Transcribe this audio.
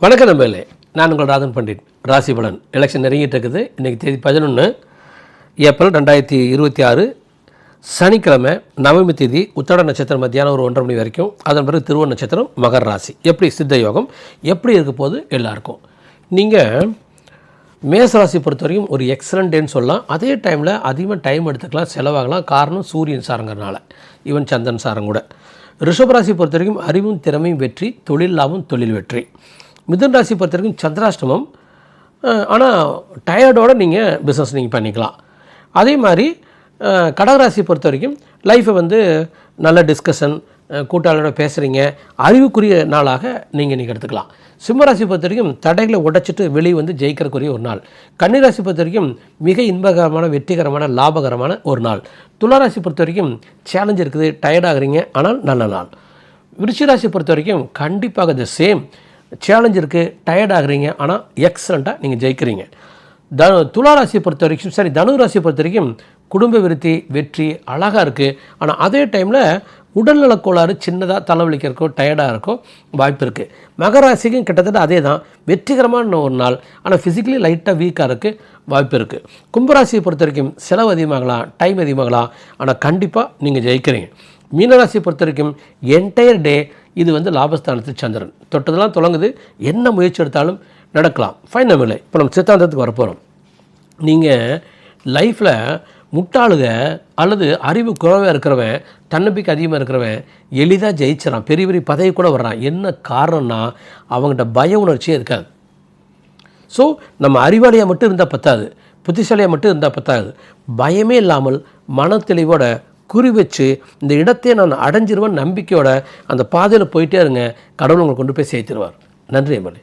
வணக்கம் நம்பளே, நான் உங்கள் ராதன் பண்டிட். ராசி பலன் எலெக்ஷன் நெருங்கிட்டு இருக்குது. இன்றைக்கி தேதி 11 ஏப்ரல் 2026 சனிக்கிழமை, நவமி தேதி, உத்தர நட்சத்திரம் மத்தியானம் ஒரு 1:30 மணி வரைக்கும். அதன் பிறகு திருவோண நட்சத்திரம், மகர ராசி. எப்படி சித்த யோகம் எப்படி இருக்க போது எல்லாருக்கும். நீங்கள் மேசராசி பொறுத்த வரைக்கும் ஒரு எக்ஸலண்ட் டேன்னு சொல்லலாம். அதே டைமில் அதிகமாக டைம் எடுத்துக்கலாம், செலவாகலாம். காரணம் சூரியன் சாரங்கிறனால, ஈவன் சந்திரன் சாரம் கூட. ரிஷபராசி பொறுத்த வரைக்கும் அறிவும் திறமையும் வெற்றி, தொழில் லாபம், தொழில் வெற்றி. மிதுன ராசி பொறுத்த வரைக்கும் சந்திராஷ்டமம், ஆனால் டயர்டோடு நீங்கள் பிஸ்னஸ் நீங்கள் பண்ணிக்கலாம். அதே மாதிரி கடகராசி பொறுத்த வரைக்கும் லைஃப்பை நல்ல டிஸ்கஷன், கூட்டாளரோட பேசுகிறீங்க, அறிவுக்குரிய நாளாக நீங்கள் எடுத்துக்கலாம். சிம்மராசி பொறுத்த வரைக்கும் தடைகளை உடைச்சிட்டு வெளியே ஜெயிக்கிறக்குரிய ஒரு நாள். கன்னிராசி பொறுத்த வரைக்கும் மிக இன்பகரமான, வெற்றிகரமான, லாபகரமான ஒரு நாள். துளாராசி பொறுத்த வரைக்கும் சேலஞ்ச் இருக்குது, டயர்டாகிறீங்க, ஆனால் நல்ல நாள். விருச்சிகராசி பொறுத்த வரைக்கும் கண்டிப்பாக த சேம் சேலஞ்ச் இருக்குது, டயர்டாகிறீங்க, ஆனால் எக்ஸலண்ட்டாக நீங்கள் ஜெயிக்கிறீங்க. துளாராசியை பொறுத்த வரைக்கும் தனுராசியை பொறுத்த வரைக்கும் குடும்ப விருத்தி, வெற்றி அழகாக இருக்குது. ஆனால் அதே டைமில் உடல்நலக் கோளாறு, சின்னதாக தலைவலிக்கிறக்கோ டயர்டாக இருக்கோ வாய்ப்பு இருக்குது. மகராசிக்கும் கிட்டத்தட்ட அதே தான், வெற்றிகரமான ஒரு நாள், ஆனால் ஃபிசிக்கலி லைட்டாக வீக்காக இருக்குது, வாய்ப்பு இருக்குது. கும்பராசியை பொறுத்த வரைக்கும் செலவு அதிகமாகலாம், டைம் அதிகமாகலாம், ஆனால் கண்டிப்பாக நீங்கள் ஜெயிக்கிறீங்க. மீனராசியை பொறுத்த வரைக்கும் என்டையர் டே இது லாபஸ்தானத்தில் சந்திரன் தொட்டதெல்லாம் தொடங்குது. என்ன முயற்சி எடுத்தாலும் நடக்கலாம். ஃபைன் நம்பளே, இப்போ நம்ம சித்தாந்தத்துக்கு வரப்போகிறோம். நீங்கள் லைஃப்பில் முட்டாளுக அல்லது அறிவு குறைவாக இருக்கிறவன், தன்னம்பிக்கை அதிகமாக இருக்கிறவன் எளிதாக ஜெயிச்சிடறான், பெரிய பெரிய பதவி கூட வர்றான். என்ன காரணம்னா அவங்ககிட்ட பய உணர்ச்சியே இருக்காது. ஸோ நம்ம அறிவாளியாக மட்டும் இருந்தால் பத்தாது, புத்திசாலியாக மட்டும் இருந்தால் பத்தாது. பயமே இல்லாமல் மன தெளிவோட குறி வச்சு இந்த இடத்தையே நான் அடைஞ்சிருவேன் நம்பிக்கையோட அந்த பாதையில் போயிட்டே இருங்க. கடவுள் உங்களை கொண்டு போய் சேர்த்துருவார். நன்றி எம்எல்ஏ.